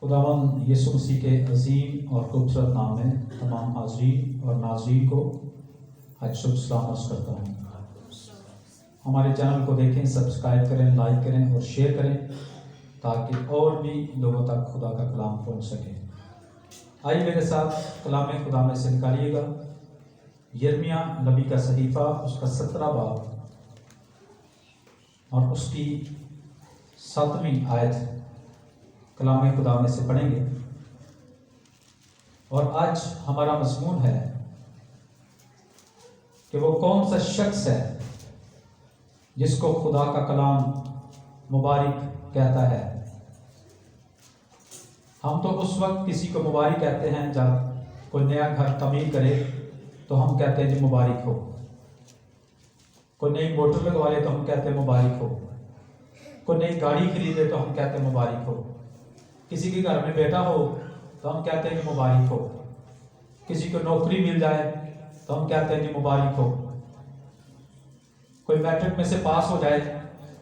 खुदावंद यीशु मसीह के अजीम और खूबसूरत नाम में तमाम हाज़रीन और नाज़रीन को आज शुभ सलाम अर्ज़ करता हूँ। हमारे चैनल को देखें, सब्सक्राइब करें, लाइक करें और शेयर करें ताकि और भी लोगों तक खुदा का कलाम पहुँच सके। आइए मेरे साथ कलाम खुदा में से निकालिएगा यिर्मयाह नबी का सहीफ़ा, उसका 17 बाब और उसकी 7वीं आयत कलाम खुदा में से पढ़ेंगे। और आज हमारा मज़मून है कि वो कौन सा शख्स है जिसको खुदा का कलाम मुबारक कहता है। हम तो उस वक्त किसी को मुबारक कहते हैं जब कोई नया घर तमीर करे तो हम कहते हैं जी मुबारक हो। कोई नई मोटर लगवा ले तो हम कहते हैं मुबारक हो। कोई नई गाड़ी खरीदे तो हम कहते हैं मुबारक हो। किसी के घर में बेटा हो तो हम कहते हैं कि मुबारक हो। किसी को नौकरी मिल जाए तो हम कहते हैं कि मुबारक हो। कोई मैट्रिक में से पास हो जाए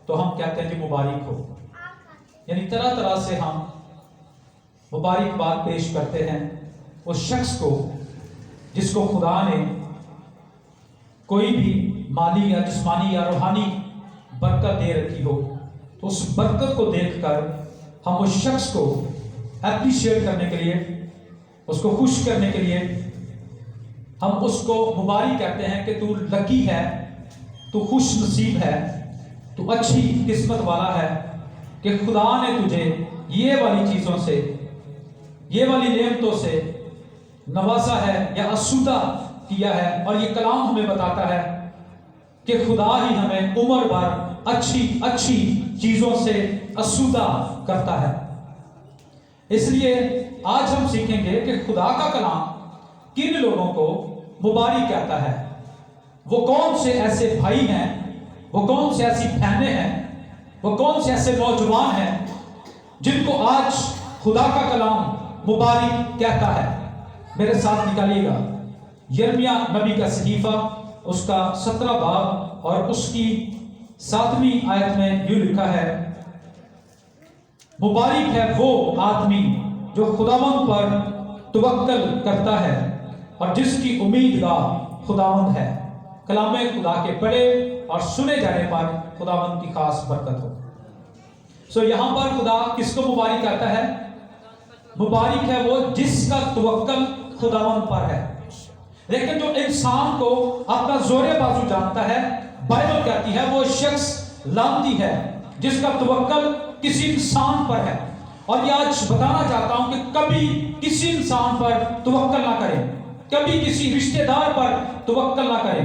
तो हम कहते हैं कि मुबारक हो। यानी तरह तरह से हम मुबारकबाद पेश करते हैं उस शख्स को जिसको खुदा ने कोई भी माली या जिस्मानी या रूहानी बरकत दे रखी हो। तो उस बरकत को देखकर हम उस शख्स को एप्रिशिएट करने के लिए, उसको खुश करने के लिए हम उसको मुबारक कहते हैं कि तू लकी है, तू खुश नसीब है, तू अच्छी किस्मत वाला है कि खुदा ने तुझे ये वाली चीज़ों से, ये वाली नेमतों से नवाजा है या आसूदा किया है। और ये कलाम हमें बताता है कि खुदा ही हमें उम्र भर अच्छी अच्छी चीज़ों से आसूदा करता है। इसलिए आज हम सीखेंगे कि खुदा का कलाम किन लोगों को मुबारक कहता है। वो कौन से ऐसे भाई हैं, वो कौन से ऐसी बहनें हैं, वो कौन से ऐसे नौजवान हैं जिनको आज खुदा का कलाम मुबारक कहता है। मेरे साथ निकालिएगा यिर्मयाह नबी का सहीफ़ा, उसका 17 बाब और उसकी 7वीं आयत में यूं लिखा है, मुबारक है वो आदमी जो खुदावंद पर तवक्कल करता है और जिसकी उम्मीदगार खुदावंद है। कलाम खुदा के पढ़े और सुने जाने पर खुदावंद की खास बरकत हो। यहां पर खुदा किसको मुबारक कहता है? मुबारक है वो जिसका तवक्कल खुदावंद पर है। लेकिन जो इंसान को अपना जोरे बाजू जानता है, बाइबल कहती है वो शख्स लानती है जिसका तवक्कल किसी इंसान पर है। और ये आज बताना चाहता हूं कि कभी किसी इंसान पर तवक्कल ना करें, कभी किसी रिश्तेदार पर तवक्कल ना करें,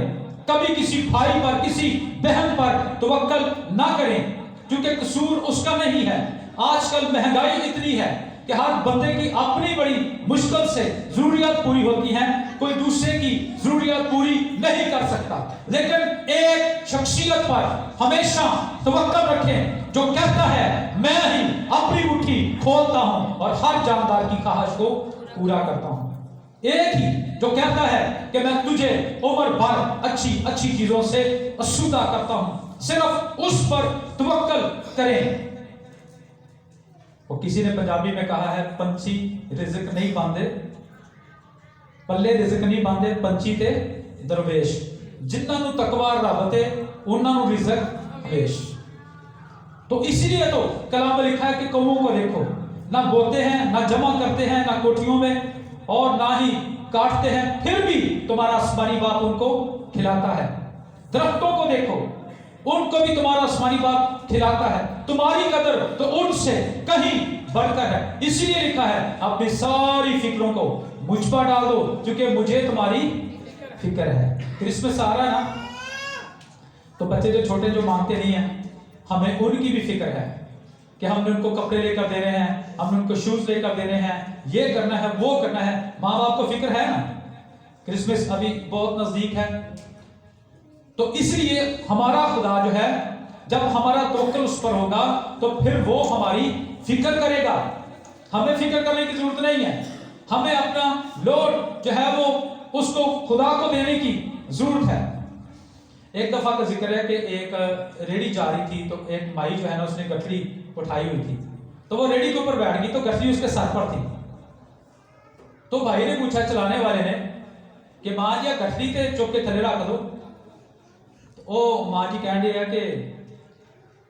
कभी किसी भाई पर, किसी बहन पर तवक्कल ना करें, क्योंकि कसूर उसका नहीं है। आजकल महंगाई इतनी है कि हर बंदे की अपनी बड़ी मुश्किल से जरूरियात पूरी होती हैं, कोई दूसरे की जरूरियात पूरी नहीं कर सकता। लेकिन एक शख्सियत पर हमेशा तवक्कल रखें जो कहता है मैं ही अपनी मुट्ठी खोलता हूं और हर जानदार की ख्वाहिश को पूरा करता हूं। एक ही जो कहता है कि मैं तुझे उम्र भर अच्छी अच्छी चीजों से आसूदा करता हूं। सिर्फ उस पर तवक्कल करें। और किसी ने पंजाबी में कहा है, पंछी रिज़्क नहीं बांधे, पल्ले रिज़्क नहीं बांधे, पंछी ते दरवेश। जिन्हां नूं तकवा रब ते उन्हां नूं रिज़्क हमेश। तो इसीलिए तो कलाम में लिखा है कि कौमों को देखो, ना बोते हैं, ना जमा करते हैं, ना कोठियों में और ना ही काटते हैं, फिर भी तुम्हारा आसमानी बाप उनको खिलाता है। दरख्तों को देखो, उनको भी तुम्हारा आसमानी बाप खिलाता है। तुम्हारी कदर तो उनसे कहीं बढ़कर है। इसलिए लिखा है अपनी सारी फिक्रों को मुझ पर डाल दो क्योंकि मुझे तुम्हारी फिक्र है। क्रिसमस आ रहा है ना, तो बच्चे जो छोटे जो मांगते नहीं हैं, हमें उनकी भी फिक्र है कि हमने उनको कपड़े लेकर दे रहे हैं, हमने उनको शूज लेकर दे रहे हैं, ये करना है, वो करना है। माँ बाप को फिक्र है ना। क्रिसमस अभी बहुत नजदीक है, तो इसलिए हमारा खुदा जो है, जब हमारा तवक्कुल उस पर होगा तो फिर वो हमारी फिक्र करेगा। हमें फिक्र करने की जरूरत नहीं है। हमें अपना लोड जो है वो उसको खुदा को देने की जरूरत है। एक दफा का जिक्र है कि एक रेडी जा रही थी, तो एक माई जो है ना उसने गठरी उठाई हुई थी। तो वो रेडी के ऊपर बैठ गई, तो गठरी उसके सर पर थी। तो भाई ने पूछा चलाने वाले ने कि मां जी गठरी ते चुप के थले रख दो। तो ओ मां जी कह रही है कि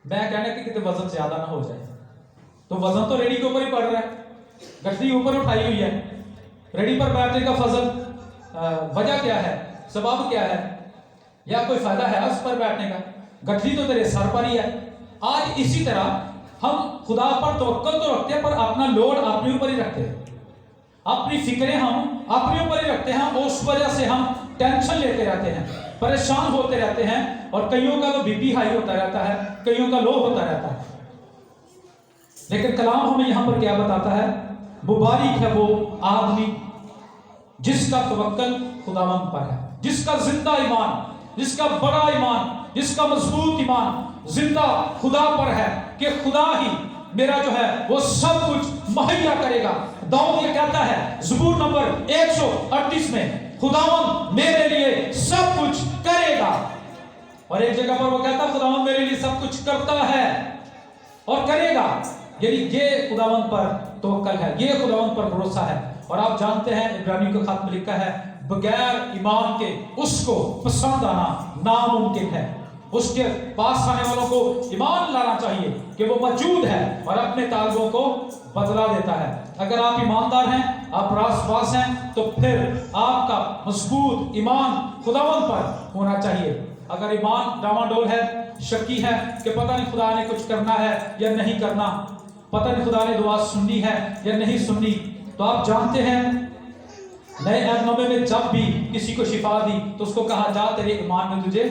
मैं कहना कि कितने वजन ज्यादा ना हो जाए। तो वजन तो रेडी के ऊपर ही पड़ रहा है, गठरी ऊपर उठाई हुई है, रेडी पर बैठने का फजल वजह क्या है, सबब क्या है, या कोई फायदा है उस पर बैठने का? गठरी तो तेरे सर पर ही है। आज इसी तरह हम खुदा पर तवक्कल तो रखते हैं, पर अपना लोड अपने ऊपर ही रखते हैं, अपनी फिक्रें हम अपने ऊपर ही रखते हैं। उस वजह से हम टेंशन लेते रहते हैं, परेशान होते रहते हैं, और कईयों का तो बीपी हाई होता रहता है, कईयों का लो होता रहता है। लेकिन कलाम हमें यहां पर क्या बताता है? मुबारक है वो आदमी जिसका तवक्कल खुदावंद पर है, जिसका जिंदा ईमान, जिसका बड़ा ईमान, जिसका मजबूत ईमान जिंदा खुदा पर है कि खुदा ही मेरा जो है वो सब कुछ मुहैया करेगा। दाऊद ये कहता है ज़बूर नंबर 138 में, खुदावंद मेरे लिए सब कुछ करेगा। और एक जगह पर वो कहता है खुदावंद मेरे लिए सब कुछ करता है और करेगा। यानी ये खुदावंद पर तवक्कल है, ये खुदावंद पर भरोसा है। और आप जानते हैं इब्रानियों के खत में लिखा है बगैर ईमान के उसको पसंद आना नामुमकिन है। उसके पास आने वालों को ईमान लाना चाहिए कि वो मौजूद है और अपने तालबों को बदला देता है। अगर आप ईमानदार हैं, आप रासबाज हैं, तो फिर आपका मजबूत ईमान खुदावंद पर होना चाहिए। अगर ईमान डामाडोल है, शक्की है कि पता नहीं खुदा ने कुछ करना है या नहीं करना, पता नहीं खुदा ने दुआ सुननी है या नहीं सुननी, तो आप जानते हैं नए अहदनामे में जब भी किसी को शिफा दी तो उसको कहा जा तेरे ईमान ने तुझे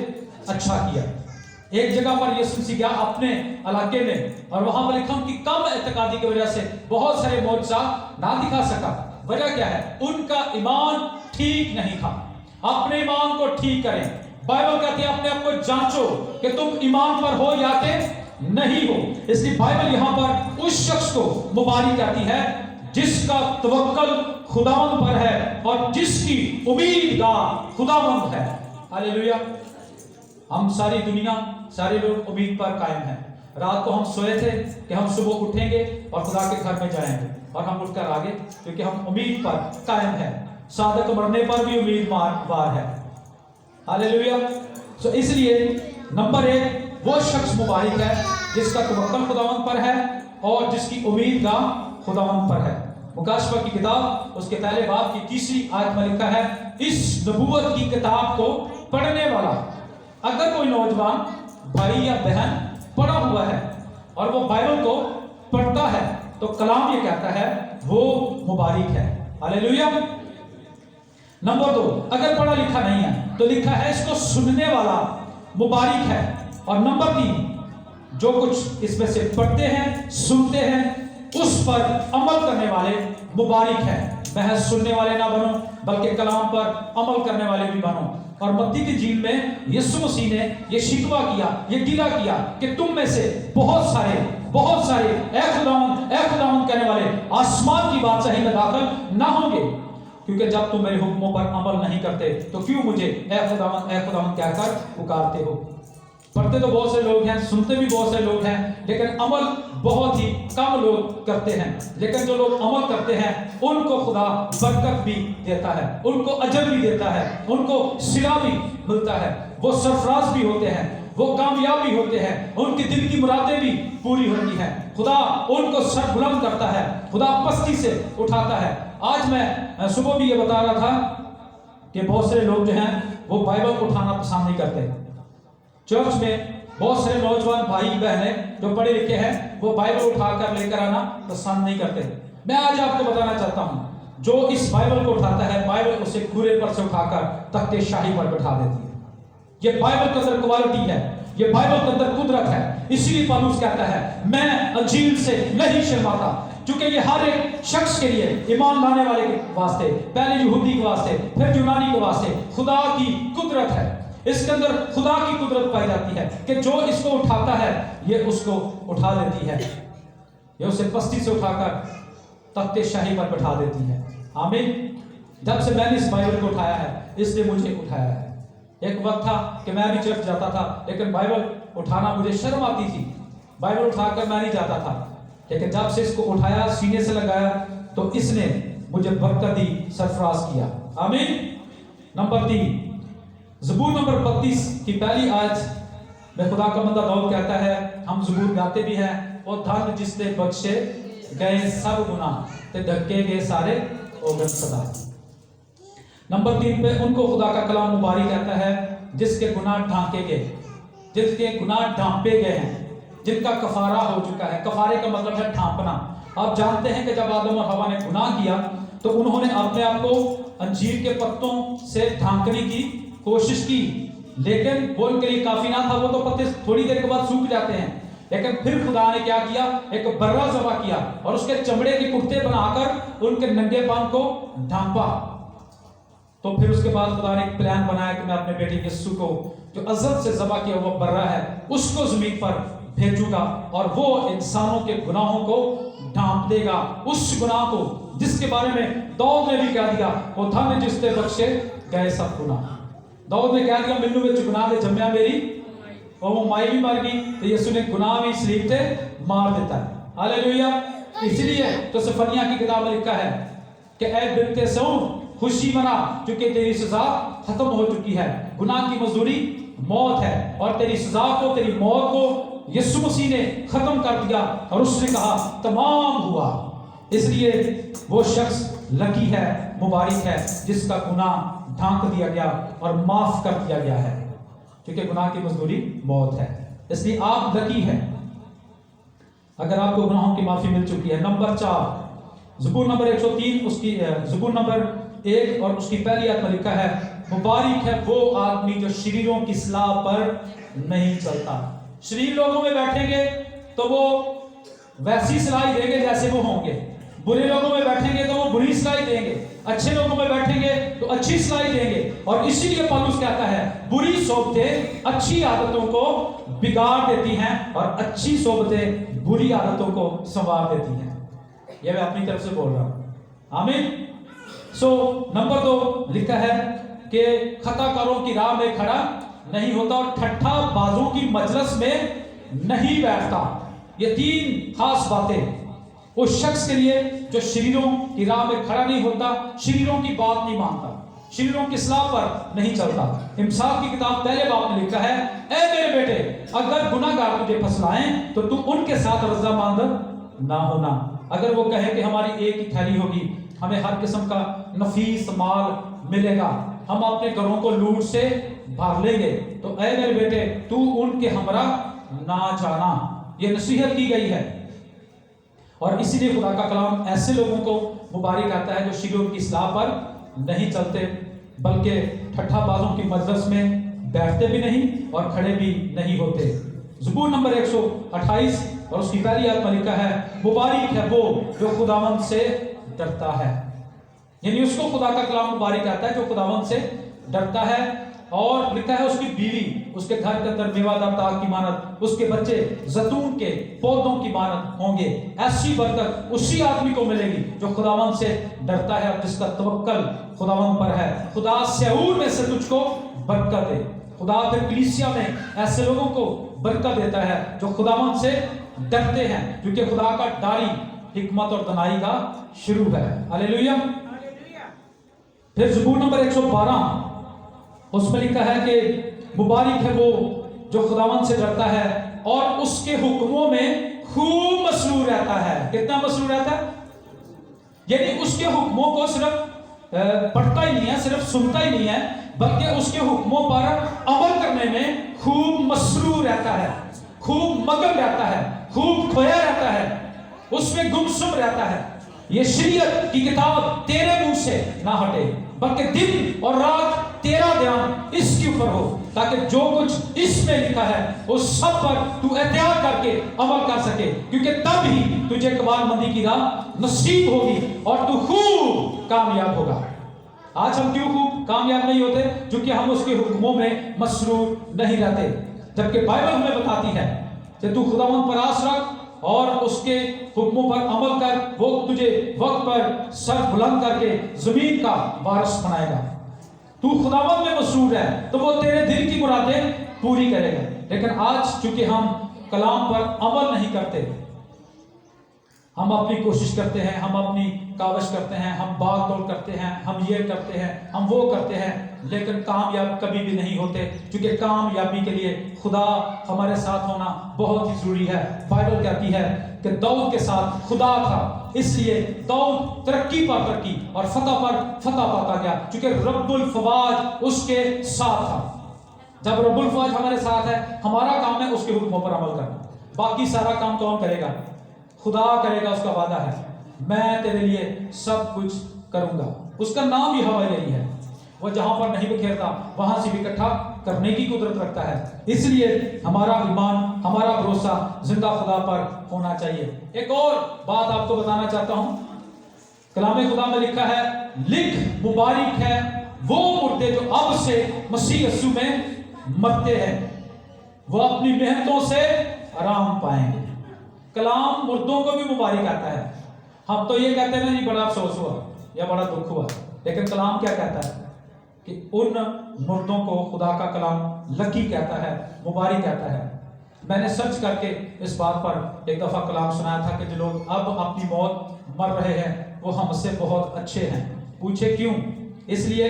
अच्छा किया। एक जगह पर यीशु मसीह गया अपने इलाके में और वहां पर लिखा कि कम एतकादी की वजह से बहुत सारे मौजज़ा ना दिखा सका। वजह क्या है? उनका ईमान ठीक नहीं था। अपने ईमान को ठीक करें। बाइबल कहती है अपने आप को जांचो कि तुम ईमान पर हो या कि नहीं हो। इसलिए बाइबल यहां पर उस शख्स को मुबारक कहती है जिसका तवक्कल खुदावंद पर है और जिसकी उम्मीदगार खुदावंद है। हालेलुया। हम सारी दुनिया, सारे लोग उम्मीद पर कायम हैं। रात को हम सोए थे कि हम सुबह उठेंगे और खुदा के घर में जाएंगे, और हम उठकर आगे, क्योंकि हम उम्मीद पर कायम हैं। सादक मरने पर भी उम्मीदवार है। हालेलुया। सो इसलिए नंबर 1 वो शख्स मुबारक है जिसका तवक्कल खुदावंद पर है और जिसकी उम्मीदगार खुदावंद पर है। मुकाशफा की किताब उसके पहले बाब की 3री आयत में लिखा है इस नबूवत की किताब को पढ़ने वाला, अगर कोई नौजवान भाई या बहन पढ़ा हुआ है और वो बाइबल को पढ़ता है तो कलाम ये कहता है वो मुबारक है। हालेलुया। नंबर 2 अगर पढ़ा लिखा नहीं है तो लिखा है इसको सुनने वाला मुबारक है। और नंबर 3 जो कुछ इसमें से पढ़ते हैं, सुनते हैं, उस पर अमल करने वाले मुबारक है। महज सुनने वाले ना बनो बल्कि कलाम पर अमल करने वाले भी बनो। और मत्ती की इंजील में यीशु मसीह ने ये शिकवा किया, ये गिला किया कि तुम में से बहुत सारे ए खुदावंद कहने वाले आसमान की बादशाही में दाखिल ना होंगे, क्योंकि जब तुम मेरे हुक्मों पर अमल नहीं करते तो क्यों मुझे ए खुदावंद कहकर पुकारते हो। पढ़ते तो बहुत से लोग हैं, सुनते भी बहुत से लोग हैं, लेकिन अमल बहुत ही कम लोग करते हैं। लेकिन जो लोग अमल करते हैं उनको खुदा बरकत भी देता है, उनको अजर भी देता है, उनको सिला भी मिलता है, वो सरफराज भी होते हैं, वो कामयाब भी होते हैं, उनकी दिल की मुरादें भी पूरी होती हैं। खुदा उनको सर बुलंद करता है, खुदा पस्ती से उठाता है। आज मैं सुबह भी ये बता रहा था कि बहुत सारे लोग जो हैं वो बाइबल उठाना पसंद नहीं करते। चर्च में बहुत सारे नौजवान भाई बहनें जो पढ़े लिखे हैं वो बाइबल उठाकर लेकर आना पसंद नहीं करते। मैं आज आपको बताना चाहता हूं जो इस बाइबल को उठाता है, बाइबल उसे कूड़े पर से उठाकर तख्ते शाही पर बैठा देती है। ये बाइबल के अंदर क्वालिटी है, ये बाइबल के अंदर कुदरत है। इसीलिए पौलुस कहता है मैं अंजील से नहीं शर्माता, क्योंकि ये हर एक शख्स के लिए, ईमान लाने वाले के वास्ते, पहले यहूदी के वास्ते, फिर यूनानी के वास्ते खुदा की कुदरत है। इसके अंदर खुदा की कुदरत पाई जाती है कि जो इसको उठाता है ये उसको उठा लेती है, ये उसे पस्ती से उठाकर तख्ते शाही पर बैठा देती है। आमीन। जब से मैंने इस बाइबल को उठाया है इसलिए मुझे उठाया है। एक वक्त था कि मैं भी चर्च जाता था, लेकिन बाइबल उठाना मुझे शर्म आती थी, बाइबल उठाकर मैं नहीं जाता था। لیکن جب سے اس کو اٹھایا سینے سے لگایا تو اس نے مجھے برکت دی، سرفراز کیا۔ آمین۔ نمبر 3 زبور نمبر 32 کی پہلی آیت میں خدا کا بندہ داؤد کہتا ہے، ہم زبور گاتے بھی ہیں، اور دھن جس تے بخشے گئے سب گناہ تے ڈھکے گئے سارے اوگن صدا۔ نمبر 3 پہ ان کو خدا کا کلام مبارک کہتا ہے جس کے گناہ ڈھانکے گئے، جس کے گناہ ڈھانپے گئے ہیں، جن کا کفارہ ہو چکا ہے۔ کفارے کا مطلب ہے ڈھانپنا۔ آپ جانتے ہیں کہ جب آدم اور حوا نے گناہ کیا تو انہوں نے اپنے آپ کو انجیر کے پتوں سے ڈھانکنے کی کوشش کی، لیکن وہ ان کے لیے کافی نہ تھا۔ وہ تو پتے تھوڑی دیر کے بعد سوکھ جاتے ہیں، لیکن پھر خدا نے کیا کیا، ایک برہ ذبح کیا اور اس کے چمڑے کے کرتے بنا کر ان کے ننگے پان کو ڈھانپا۔ تو پھر اس کے بعد خدا نے ایک پلان بنایا کہ میں اپنے بیٹے یسوع کو جو ازل سے ذبح کیا ہوا برہ ہے اس کو زمین پر بھیجوں گا، اور وہ انسانوں کے گناہوں کو ڈھانپ دے گا، اس گناہ کو جس کے بارے میں داؤد نے بھی کہہ دیا، وہ دھن جس تے بخشے گئے سب گناہ۔ داؤد نے کہہ دیا مینوں وچ گناہ دے جمیا میری، اور وہ مائی بھی مر گئی تو یسوع نے گناہ بھی سلیب تے مار دیتا ہے۔ ہاللیلویہ۔ اس لیے تو سفنیہ کی کتاب میں لکھا ہے کہ اے بنت صیون خوشی منا کیونکہ تیری سزا ختم ہو چکی ہے، گناہ کی مزدوری موت ہے، اور تیری سزا کو، تیری موت کو یسوع مسیح نے ختم کر دیا، اور اس نے کہا تمام ہوا۔ اس لیے وہ شخص لکی ہے، مبارک ہے جس کا گناہ ڈھانک دیا گیا اور معاف کر دیا گیا ہے، کیونکہ گناہ کی مزدوری موت ہے۔ اس لیے آپ لکی ہیں اگر آپ کو گناہوں کی معافی مل چکی ہے۔ نمبر 4 زبور نمبر 103 اس کی زبور نمبر 1 اور اس کی پہلی آیت میں لکھا ہے مبارک ہے وہ آدمی جو شریروں کی اصلاح پر نہیں چلتا۔ شریر لوگوں میں بیٹھیں گے تو وہ ویسی صلاحی دیں گے جیسے وہ ہوں گے، برے لوگوں میں بیٹھیں گے تو وہ بری صلاحی دیں گے، اچھے لوگوں میں بیٹھیں گے تو اچھی صلاحی دیں گے۔ اور اسی لیے پالوس کہتا ہے بری صحبتیں اچھی عادتوں کو بگاڑ دیتی ہیں اور اچھی صحبتیں بری عادتوں کو سنوار دیتی ہیں۔ یہ میں اپنی طرف سے بول رہا ہوں۔ آمین۔ نمبر 2 لکھا ہے کہ خطا کاروں کی راہ میں کھڑا نہیں ہوتا اور ٹھٹھا بازوں کی مجلس میں نہیں بیٹھتا۔ یہ 3 خاص باتیں اس شخص کے لیے جو شریروں کی راہ میں کھڑا نہیں ہوتا، شریروں کی بات نہیں مانتا، شریروں کی اصلاح پر نہیں چلتا۔ امثال کی کتاب پہلے باب میں لکھا ہے اے میرے بیٹے اگر گناہ گار تجھے پھسلائیں تو تو ان کے ساتھ رضامند نہ ہونا۔ اگر وہ کہے کہ ہماری ایک ہی تھیلی ہوگی، ہمیں ہر قسم کا نفیس مال ملے گا، ہم اپنے گھروں کو لوٹ سے بھر لیں گے، تو اے میرے بیٹے تو ان کے ہمراہ نہ جانا۔ یہ نصیحت کی گئی ہے، اور اسی لیے خدا کا کلام ایسے لوگوں کو مبارک آتا ہے جو شریروں کی اصلاح پر نہیں چلتے بلکہ ٹھٹھا بازوں کی مجلس میں بیٹھتے بھی نہیں اور کھڑے بھی نہیں ہوتے۔ زبور نمبر 128 اور اس کی پہلی آیت میں لکھا ہے مبارک ہے وہ جو خداوند سے ڈرتا ہے، یعنی اس کو خدا کا کلام مبارک آتا ہے جو خداوند سے ڈرتا ہے۔ اور لکھا ہے اس کی بیوی اس کے گھر کے اندر میوہ دار تاک کی مانند، اس کے بچے زیتون کے پودوں کی مانند ہوں گے۔ ایسی برکت اسی آدمی کو ملے گی جو خداوند سے ڈرتا ہے اور جس کا توکل خداوند پر ہے۔ خدا سیئون میں سے تجھ کو برکت دے۔ خدا پھر کلیسیا میں ایسے لوگوں کو برکت دیتا ہے جو خداوند سے ڈرتے ہیں، کیونکہ خدا کا ڈاری حکمت اور دانائی کا شروع ہے۔ ہاللیلویہ۔ پھر زبور نمبر 112 اس میں لکھا ہے کہ مبارک ہے وہ جو خداوند سے ڈرتا ہے اور اس کے حکموں میں خوب مسرور رہتا ہے۔ کتنا مسرور رہتا ہے؟ یعنی اس کے حکموں کو صرف پڑھتا ہی نہیں ہے، صرف سنتا ہی نہیں ہے، بلکہ اس کے حکموں پر عمل کرنے میں خوب مسرور رہتا ہے، خوب مگن رہتا ہے، خوب کھویا رہتا ہے، اس میں گمسم رہتا ہے۔ یہ شریعت کی کتاب تیرے منہ سے نہ ہٹے بلکہ دن اور رات تیرا دھیان اس کے اوپر ہو، تاکہ جو کچھ اس میں لکھا ہے اس سب پر تو احتیاط کر کے عمل کر سکے، کیونکہ تب ہی تجھے کمال مندی کی راہ نصیب ہوگی اور تو خوب کامیاب ہوگا۔ آج ہم کیوں خوب کامیاب نہیں ہوتے؟ کیونکہ ہم اس کے حکموں میں مسرور نہیں رہتے، جبکہ بائبل ہمیں بتاتی ہے کہ تو خداوند پر آس رکھ اور اس کے حکموں پر عمل کر، وہ تجھے وقت پر سر بلند کر کے زمین کا وارث بنائے گا۔ تو خداوند میں مسرور ہے تو وہ تیرے دل کی مرادیں پوری کرے گا۔ لیکن آج چونکہ ہم کلام پر عمل نہیں کرتے، हम अपनी कोशिश करते हैं, हम अपनी काविश करते हैं, हम भाग दौड़ करते हैं, हम ये करते हैं, हम वो करते हैं, लेकिन कामयाब कभी भी नहीं होते, क्योंकि कामयाबी के लिए खुदा हमारे साथ होना बहुत ही जरूरी है। बाइबल कहती है कि दाऊद के साथ खुदा था, इसलिए दाऊद तरक्की पर तरक्की और फतह पर फतह पाता गया, क्योंकि रब्बुल फवाज उसके साथ था। जब रब्बुल फवाज हमारे साथ है, हमारा काम है उसके हुक्मों पर अमल करना, बाकी सारा काम कौन करेगा? खुदा करेगा। उसका वादा है, मैं तेरे लिए सब कुछ करूंगा। उसका नाम ही हवा यही है, वो जहां पर नहीं बिखेरता वहां से भी इकट्ठा करने की कुदरत रखता है। इसलिए हमारा ईमान, हमारा भरोसा जिंदा खुदा पर होना चाहिए। एक और बात आपको बताना चाहता हूं, कलाम खुदा में लिखा है, लिख मुबारक है वो मुर्दे जो अब से मसीह यीशु में मरते हैं, वो अपनी मेहनतों से आराम पाएंगे। कलाम मुर्दों को भी मुबारक आता है। हम तो ये कहते हैं ना जी बड़ा अफसोस हुआ या बड़ा दुख हुआ, लेकिन कलाम क्या कहता है कि उन मुर्दों को खुदा का कलाम लकी कहता है, मुबारक कहता है। मैंने सर्च करके इस बात पर एक दफा कलाम सुनाया था कि जो लोग अब अपनी मौत मर रहे हैं वो हमसे बहुत अच्छे हैं। पूछे क्यों? इसलिए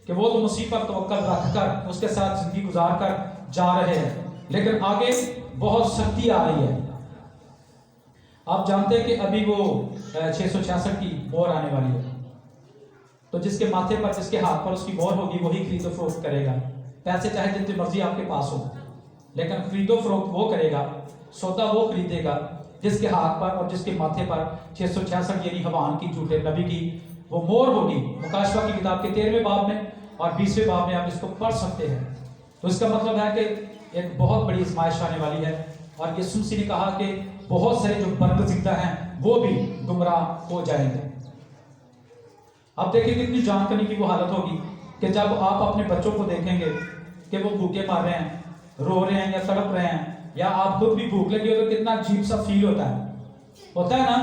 कि वो तो मसीह पर तवक्कल रखकर उसके साथ जिंदगी गुजार कर जा रहे हैं, लेकिन आगे बहुत सख्ती आ रही है। आप जानते हैं कि अभी वो 666 की मोहर आने वाली है, तो जिसके माथे पर, जिसके हाथ पर उसकी मोहर होगी वही खरीदो फरोख्त करेगा। पैसे चाहे जितनी मर्जी आपके पास हो, लेकिन खरीदो फरोख्त वो करेगा, सौदा वो खरीदेगा जिसके हाथ पर और जिसके माथे पर 666 यानी हवान की, झूठे नबी की वो मोहर होगी। मुकाशवा की किताब के 13वें बाब में और 20वें बाब में आप इसको पढ़ सकते हैं। तो इसका मतलब है कि एक बहुत बड़ी आजमाइश आने वाली है, और यीशु मसीह ने कहा कि बहुत सारे जो बरगज़िदा हैं वो भी गुमराह हो जाएंगे। अब देखिए कितनी जान करने की वो हालत होगी कि जब आप अपने बच्चों को देखेंगे कि वो भूखे मार रहे हैं, रो रहे हैं या तड़प रहे हैं, या आप खुद भी भूख लगी हो तो कितना अजीब सा फील होता है ना।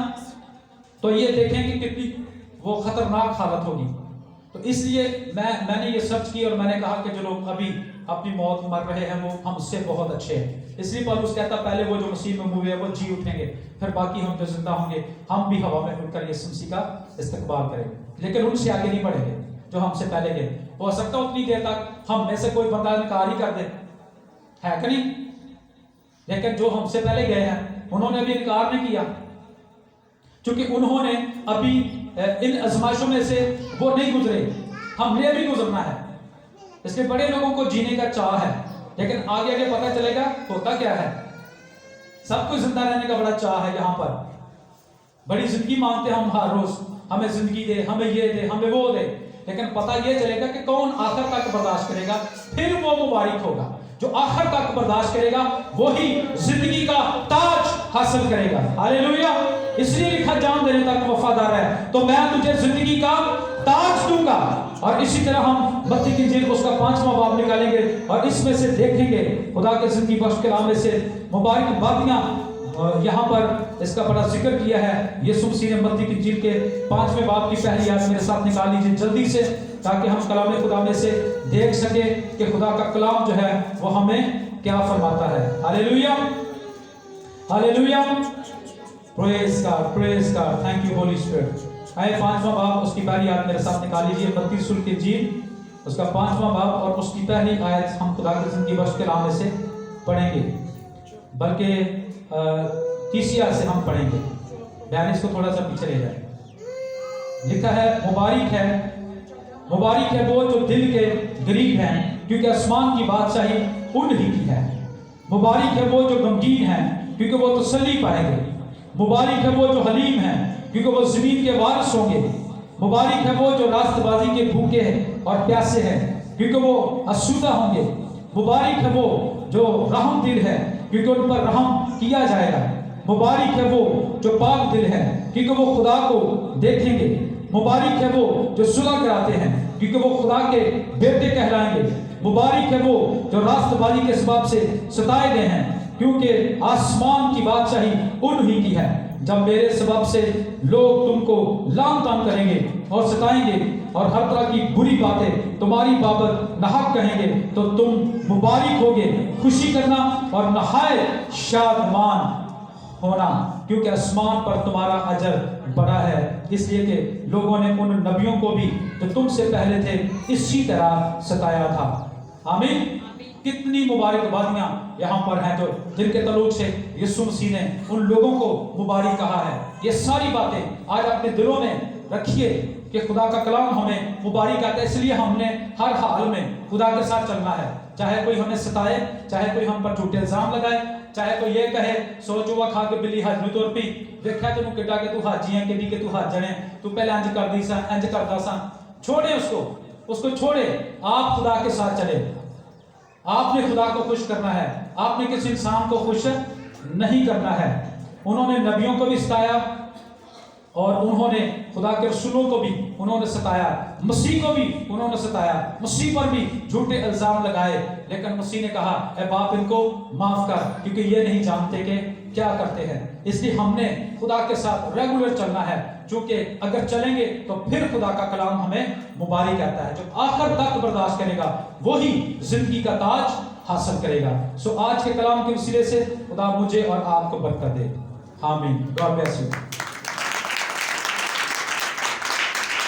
तो ये देखें कि कितनी वो खतरनाक हालत होगी। तो इसलिए मैंने ये सर्च की और मैंने कहा कि जो लोग अभी अपनी मौत मर रहे हैं वो हमसे बहुत अच्छे हैं। इसलिए पौलुस कहता पहले वो जो मसीह में हुए वो जी उठेंगे, फिर बाकी हम जो जिंदा होंगे हम भी हवा में उड़कर यीशु मसीह का इस्तकबाल करेंगे, लेकिन उनसे आगे नहीं बढ़ेंगे जो हमसे पहले गए। हो सकता है उतनी देर तक हम में से कोई बंदा इनकार ही कर दे, है कि नहीं, लेकिन जो हमसे पहले गए हैं उन्होंने अभी इनकार नहीं किया, क्योंकि उन्होंने अभी इन आजमाइशों में से वो नहीं गुजरे। हमने अभी गुजरना है, इसलिए बड़े लोगों को जीने का चाह है, लेकिन आगे आगे पता चलेगा होता क्या है। सब कुछ जिंदा रहने का बड़ा चाह है, यहाँ पर बड़ी जिंदगी मांगते हैं हम हर रोज, हमें जिंदगी दे, हमें ये दे, हमें वो दे, लेकिन पता ये चलेगा कि कौन आखिर तक बर्दाश्त करेगा, फिर वो मुबारक होगा। जो आखिर तक बर्दाश्त करेगा वही जिंदगी का ताज हासिल करेगा। हालेलुया। इसलिए लिखा जान देने तक वफादार है तो मैं तुझे जिंदगी का ताज दूंगा। और इसी तरह हम मत्ती की इंजील उसका 5वां बाब निकालेंगे और इसमें से देखेंगे खुदा के जिंदगी बख्श कलाम में से मुबारक बातियां। यहाँ पर इसका बड़ा जिक्र किया है यीशु मसीह ने। मत्ती की इंजील के 5वें बाब की पहली आयत मेरे साथ निकाल लीजिए जल्दी से, ताकि हम कलाम खुदा में से देख सके कि खुदा का कलाम जो है वो हमें क्या फरमाता है। Hallelujah, hallelujah, praise God, thank you Holi spirit. आए 5वां बाब उसकी पहली आयत मेरे साथ निकाल लीजिए। मत्ती रसूल की इंजील उसका 5वां बाब और उसकी पहली आयत हम खुदा की जिंदगी बख्श कलाम में से पढ़ेंगे, बल्कि तीसरी आयत से हम पढ़ेंगे। बयान इसको थोड़ा सा पीछे ले जाए। लिखा है मुबारक है वो जो दिल के गरीब हैं, क्योंकि आसमान की बादशाही उन्हीं की है। मुबारक है वो जो गमगीन हैं, क्योंकि वो तसल्ली पाएंगे। मुबारक है वो जो हलीम हैं, क्योंकि वो जमीन के वारिस होंगे। मुबारक है वो जो रास्तबाजी के भूखे हैं और प्यासे हैं, क्योंकि वो आसूदा होंगे। मुबारक है वो जो रहम दिल है, क्योंकि उन पर रहम किया जाएगा। मुबारक है वो जो पाक दिल है, क्योंकि वो खुदा को देखेंगे। मुबारक है वो जो सुलह कराते हैं, क्योंकि वो खुदा के बेटे कहलाएंगे। मुबारक है वो जो रास्तबाजी के सबब से सताए गए हैं, क्योंकि आसमान की बादशाही उन्हीं की है। जब मेरे सबब से लोग तुमको लाम ताम करेंगे और सताएंगे और हर तरह की बुरी बातें तुम्हारी बाबत नाहक कहेंगे, तो तुम मुबारक होगे, खुशी करना और नहाए शादमान होना। क्योंकि आसमान पर तुम्हारा अजर बड़ा है, इसलिए कि लोगों ने उन नबियों को भी जो तुमसे पहले थे इसी तरह सताया था। आमीन। कितनी मुबारकबादियां यहाँ पर हैं जो जिनके तल्लुक से यीशु मसीह ने उन लोगों को मुबारक कहा है। ये सारी बातें आज अपने दिलों में रखिए कि खुदा का कलाम हमें मुबारक आता है, इसलिए हमने हर हाल में खुदा के साथ चलना है। चाहे कोई हमें सताए, चाहे कोई हम पर झूठे इल्जाम लगाए, चाहे कोई ये कहे सो जुआ खा के बिल्ली हज तौर पी देखा तेन किड्डा के तू हाजी है, कि तू हज जने, तू पहले इंज कर दी सा, इंज करता सा। छोड़े उसको छोड़े। आप खुदा के साथ चले। आपने खुदा को खुश करना है, आपने किसी इंसान को खुश नहीं करना है। उन्होंने नबियों को भी सताया और उन्होंने खुदा के रसूलों को भी उन्होंने सताया, मसीह को भी उन्होंने सताया, मसीह पर भी झूठे इल्जाम लगाए। लेकिन मसीह ने कहा ए बाप इनको माफ कर, क्योंकि ये नहीं जानते कि क्या करते हैं। इसलिए हमने खुदा के साथ रेगुलर चलना है, क्योंकि अगर चलेंगे तो फिर खुदा का कलाम हमें मुबारक कहता है। जो आखिर तक बर्दाश्त करेगा वही जिंदगी का ताज हासिल करेगा। सो आज के कलाम के वसीले से खुदा मुझे और आपको बरकत दे। आमीन। God bless you.